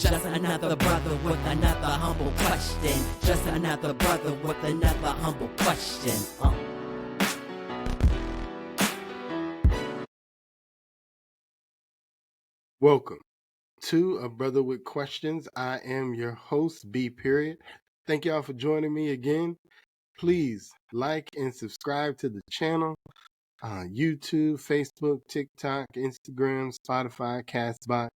Just another brother with another humble question. Just another brother with another humble question. Welcome to A Brother with Questions. I am your host, B. Period. Thank y'all for joining me again. Please like and subscribe to the channel. YouTube, Facebook, TikTok, Instagram, Spotify, Castbox.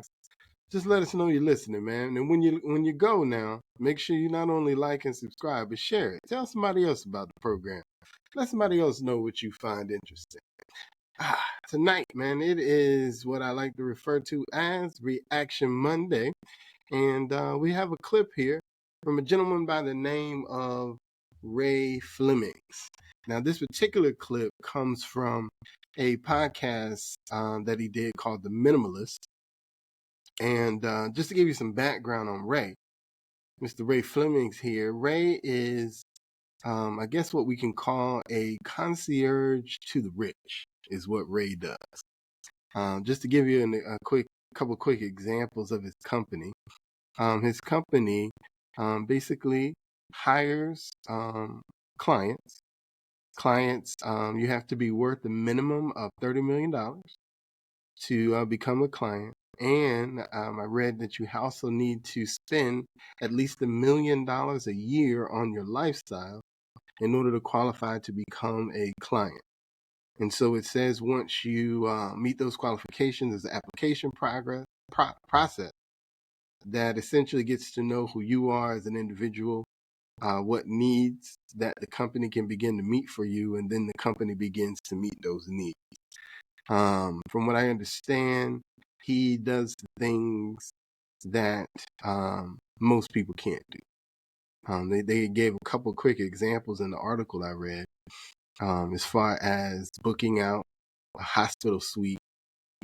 Just let us know you're listening, man. And when you go now, make sure you not only like and subscribe, but share it. Tell somebody else about the program. Let somebody else know what you find interesting. Tonight, man, it is what I like to refer to as Reaction Monday. And we have a clip here from a gentleman by the name of Ray Fleming. Now, this particular clip comes from a podcast that he did called The Minimalist. And just to give you some background on Ray, Mr. Ray Fleming's here. Ray is, I guess, what we can call a concierge to the rich is what Ray does. Just to give you a couple quick examples of his company. His company basically hires clients. You have to be worth a minimum of $30 million to become a client. And I read that you also need to spend at least $1 million a year on your lifestyle in order to qualify to become a client. And so it says once you meet those qualifications, there's an application process that essentially gets to know who you are as an individual, what needs that the company can begin to meet for you, and then the company begins to meet those needs. From what I understand, he does things that most people can't do. They gave a couple quick examples in the article I read. As far as booking out a hospital suite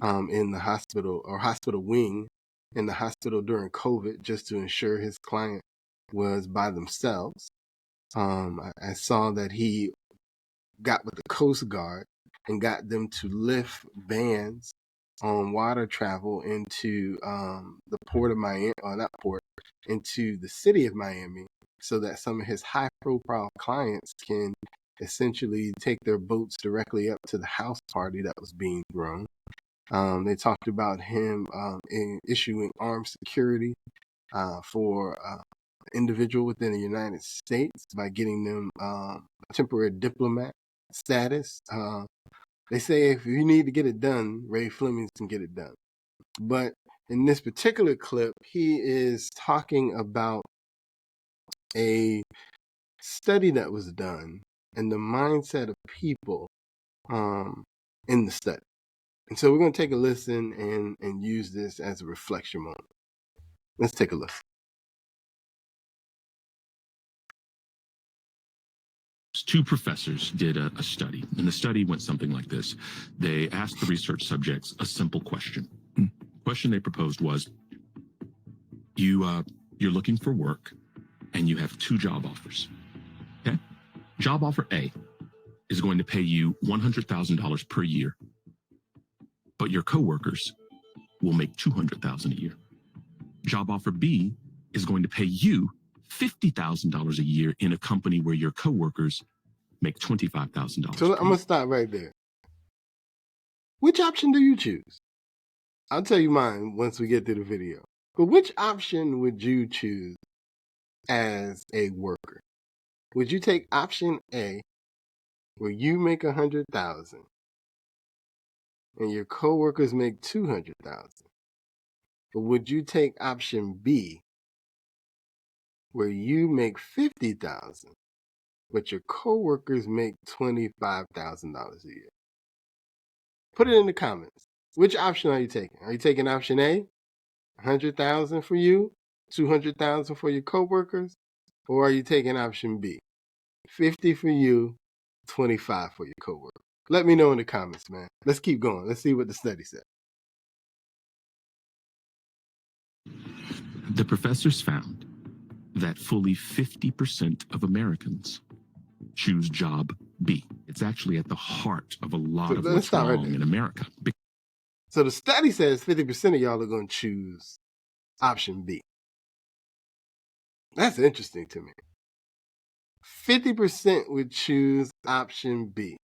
in the hospital or hospital wing in the hospital during COVID just to ensure his client was by themselves. I saw that he got with the Coast Guard and got them to lift bans on water travel into the port of Miami, or not port, into the city of Miami, so that some of his high-profile clients can essentially take their boats directly up to the house party that was being thrown. They talked about him issuing armed security for individual within the United States by getting them temporary diplomat status. They say if you need to get it done, Ray Fleming can get it done. But in this particular clip, he is talking about a study that was done and the mindset of people in the study. And so we're going to take a listen and use this as a reflection moment. Let's take a listen. Two professors did a study, and the study went something like this. They asked the research subjects a simple question. The question they proposed was, you're looking for work, and you have two job offers. Okay? Job offer A is going to pay you $100,000 per year, but your coworkers will make $200,000 a year. Job offer B is going to pay you $50,000 a year in a company where your coworkers make $25,000. So I'm going to stop right there. Which option do you choose? I'll tell you mine once we get to the video. But which option would you choose as a worker? Would you take option A, where you make $100,000 and your coworkers make $200,000? Or would you take option B, where you make $50,000, but your coworkers make $25,000 a year? Put it in the comments. Which option are you taking? Are you taking option A, $100,000 for you, $200,000 for your coworkers, or are you taking option B, $50,000 for you, $25,000 for your coworkers? Let me know in the comments, man. Let's keep going. Let's see what the study said. The professors found that fully 50% of Americans choose job B. It's actually at the heart of a lot of what's wrong in America. So the study says 50% of y'all are going to choose option B. That's interesting to me. 50% would choose option B.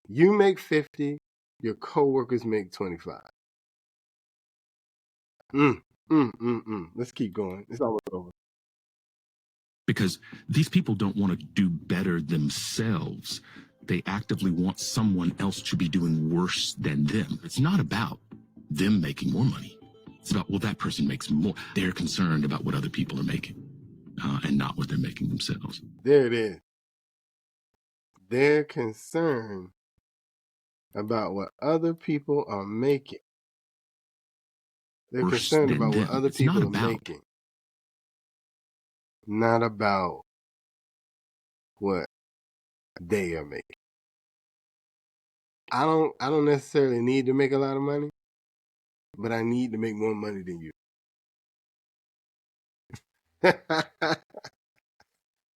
You make 50, your coworkers make 25. Let's keep going. It's almost over. Because these people don't want to do better themselves. They actively want someone else to be doing worse than them. It's not about them making more money. It's about, well, that person makes more. They're concerned about what other people are making and not what they're making themselves. There it is. They're concerned about what other people are making. They're Worse concerned than about what them. other It's people not are about making. Not about what they are making. I don't necessarily need to make a lot of money, but I need to make more money than you.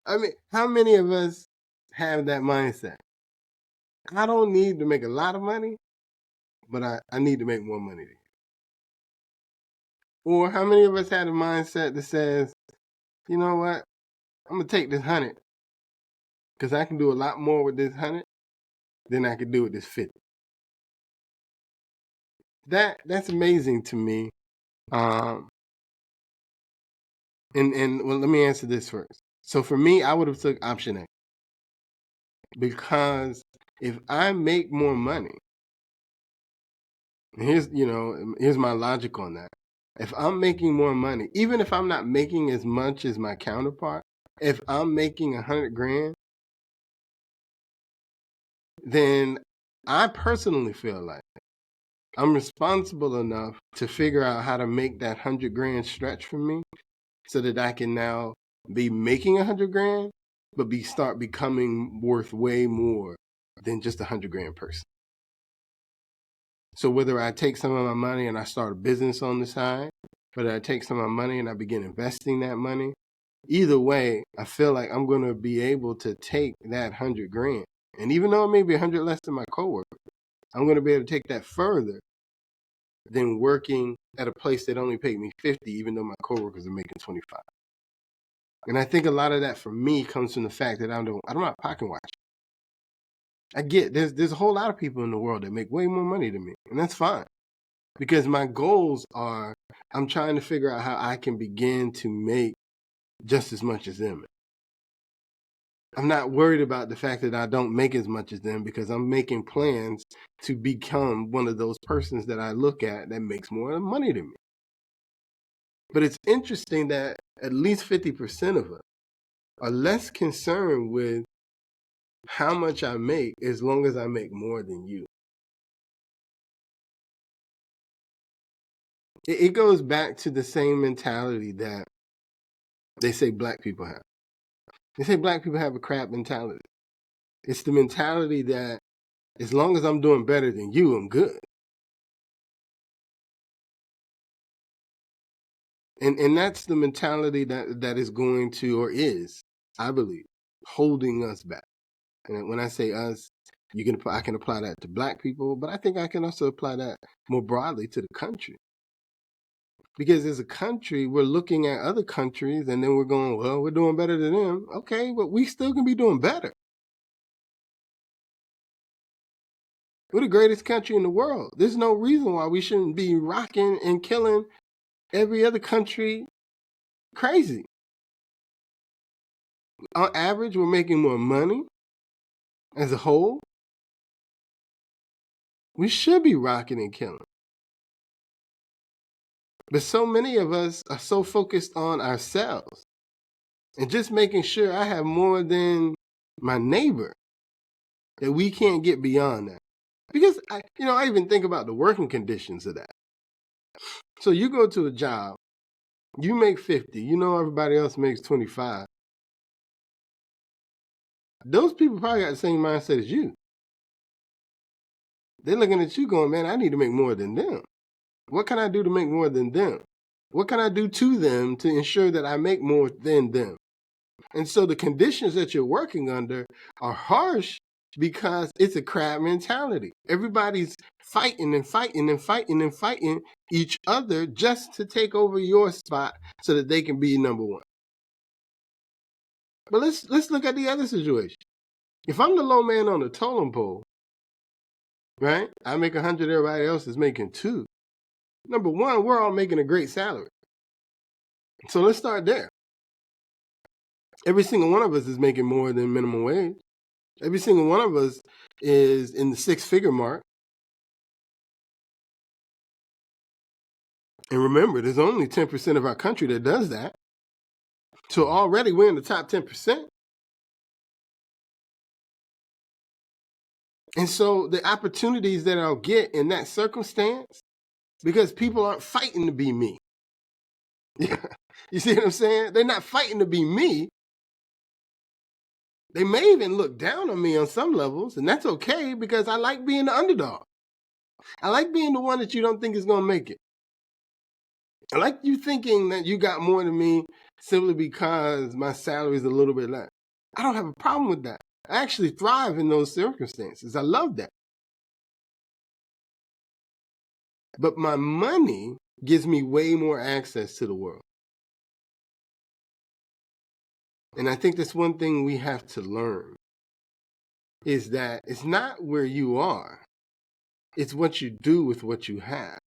I mean, how many of us have that mindset? I don't need to make a lot of money, but I need to make more money than you. Or how many of us have a mindset that says, you know what, I'm going to take this 100 because I can do a lot more with this 100 than I could do with this 50. That's amazing to me. And well, let me answer this first. So for me, I would have took option A, because if I make more money, here's my logic on that. If I'm making more money, even if I'm not making as much as my counterpart, if I'm making 100 grand, then I personally feel like I'm responsible enough to figure out how to make that 100 grand stretch for me, so that I can now be making 100 grand, but start becoming worth way more than just 100 grand person. So whether I take some of my money and I start a business on the side, whether I take some of my money and I begin investing that money, either way, I feel like I'm going to be able to take that 100 grand. And even though it may be 100 less than my coworker, I'm going to be able to take that further than working at a place that only paid me 50, even though my coworkers are making 25. And I think a lot of that for me comes from the fact that I'm not pocket watching. I get there's a whole lot of people in the world that make way more money than me, and that's fine. Because my goals are, I'm trying to figure out how I can begin to make just as much as them. I'm not worried about the fact that I don't make as much as them, because I'm making plans to become one of those persons that I look at that makes more money than me. But it's interesting that at least 50% of us are less concerned with how much I make as long as I make more than you. It goes back to the same mentality that they say black people have. They say black people have a crap mentality. It's the mentality that as long as I'm doing better than you, I'm good. And that's the mentality that is going to, or is, I believe, holding us back. And when I say us, I can apply that to black people, but I think I can also apply that more broadly to the country. Because as a country, we're looking at other countries and then we're going, well, we're doing better than them. Okay, but we still can be doing better. We're the greatest country in the world. There's no reason why we shouldn't be rocking and killing every other country crazy. On average, we're making more money as a whole. We should be rocking and killing. But so many of us are so focused on ourselves and just making sure I have more than my neighbor that we can't get beyond that. Because I even think about the working conditions of that. So you go to a job, you make 50, everybody else makes 25. Those people probably got the same mindset as you. They're looking at you going, man, I need to make more than them. What can I do to make more than them? What can I do to them to ensure that I make more than them? And so the conditions that you're working under are harsh because it's a crab mentality. Everybody's fighting and fighting and fighting and fighting each other just to take over your spot so that they can be number one. But let's look at the other situation. If I'm the low man on the totem pole, right? I make 100, everybody else is making 2. Number one, we're all making a great salary. So let's start there. Every single one of us is making more than minimum wage. Every single one of us is in the 6-figure mark. And remember, there's only 10% of our country that does that. So already we're in the top 10%. And so the opportunities that I'll get in that circumstance, because people aren't fighting to be me. You see what I'm saying? They're not fighting to be me. They may even look down on me on some levels, and that's okay because I like being the underdog. I like being the one that you don't think is going to make it. I like you thinking that you got more than me simply because my salary is a little bit less. I don't have a problem with that. I actually thrive in those circumstances. I love that. But my money gives me way more access to the world. And I think that's one thing we have to learn is that it's not where you are. It's what you do with what you have.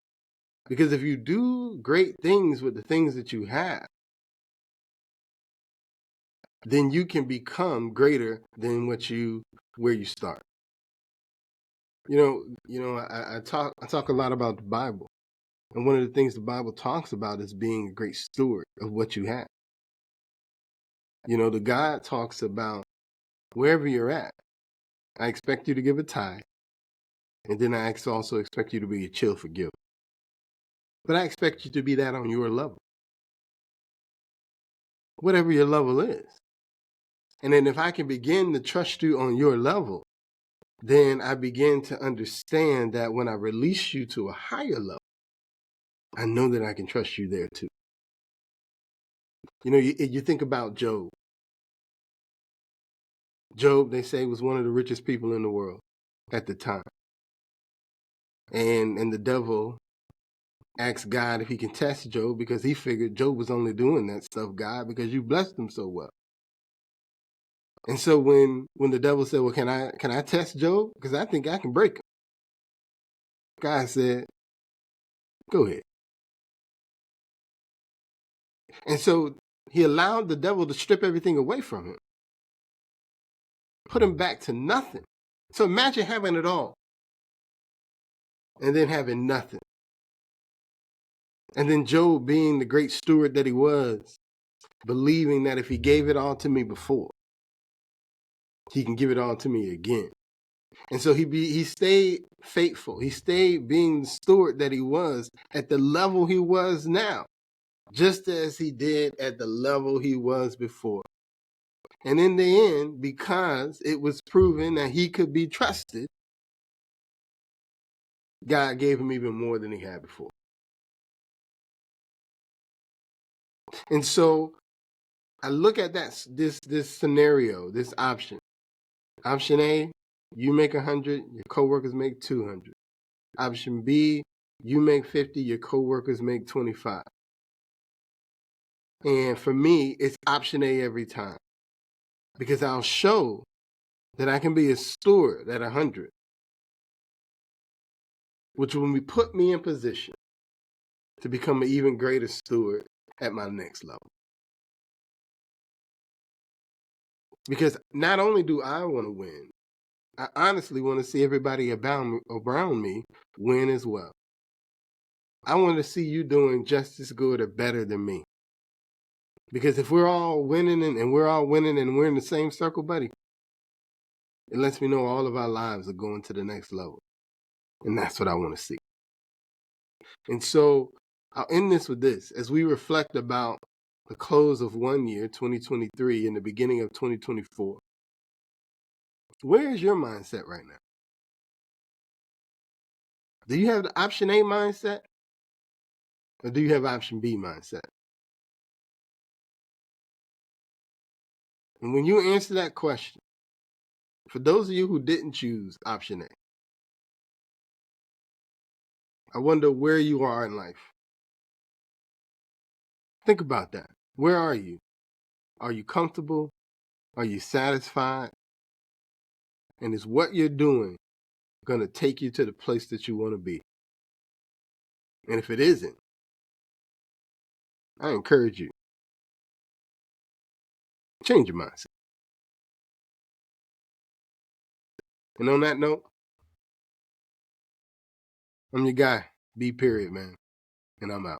Because if you do great things with the things that you have, then you can become greater than where you start. I talk a lot about the Bible. And one of the things the Bible talks about is being a great steward of what you have. The God talks about wherever you're at, I expect you to give a tithe. And then I also expect you to be a chill for giver. But I expect you to be that on your level. Whatever your level is. And then if I can begin to trust you on your level, then I begin to understand that when I release you to a higher level, I know that I can trust you there too. You think about Job. Job, they say, was one of the richest people in the world at the time. And the devil asked God if he can test Job because he figured Job was only doing that stuff, God, because you blessed him so well. And so when the devil said, well, can I test Job? Because I think I can break him. God said, go ahead. And so he allowed the devil to strip everything away from him. Put him back to nothing. So imagine having it all and then having nothing. And then Job being the great steward that he was, believing that if he gave it all to me before, he can give it all to me again. And so he stayed faithful. He stayed being the steward that he was at the level he was now, just as he did at the level he was before. And in the end, because it was proven that he could be trusted, God gave him even more than he had before. And so I look at this scenario, this option. Option A, you make 100, your coworkers make 200. Option B, you make 50, your coworkers make 25. And for me, it's option A every time. Because I'll show that I can be a steward at 100, which will put me in position to become an even greater steward at my next level. Because not only do I want to win, I honestly want to see everybody around me win as well. I want to see you doing just as good or better than me. Because if we're all winning and we're all winning and we're in the same circle, buddy, it lets me know all of our lives are going to the next level. And that's what I want to see. And so I'll end this with this. As we reflect about the close of one year, 2023, and the beginning of 2024, where is your mindset right now? Do you have the option A mindset? Or do you have option B mindset? And when you answer that question, for those of you who didn't choose option A, I wonder where you are in life. Think about that. Where are you? Are you comfortable? Are you satisfied? And is what you're doing going to take you to the place that you want to be? And if it isn't, I encourage you, change your mindset. And on that note, I'm your guy, B. Period, man. And I'm out.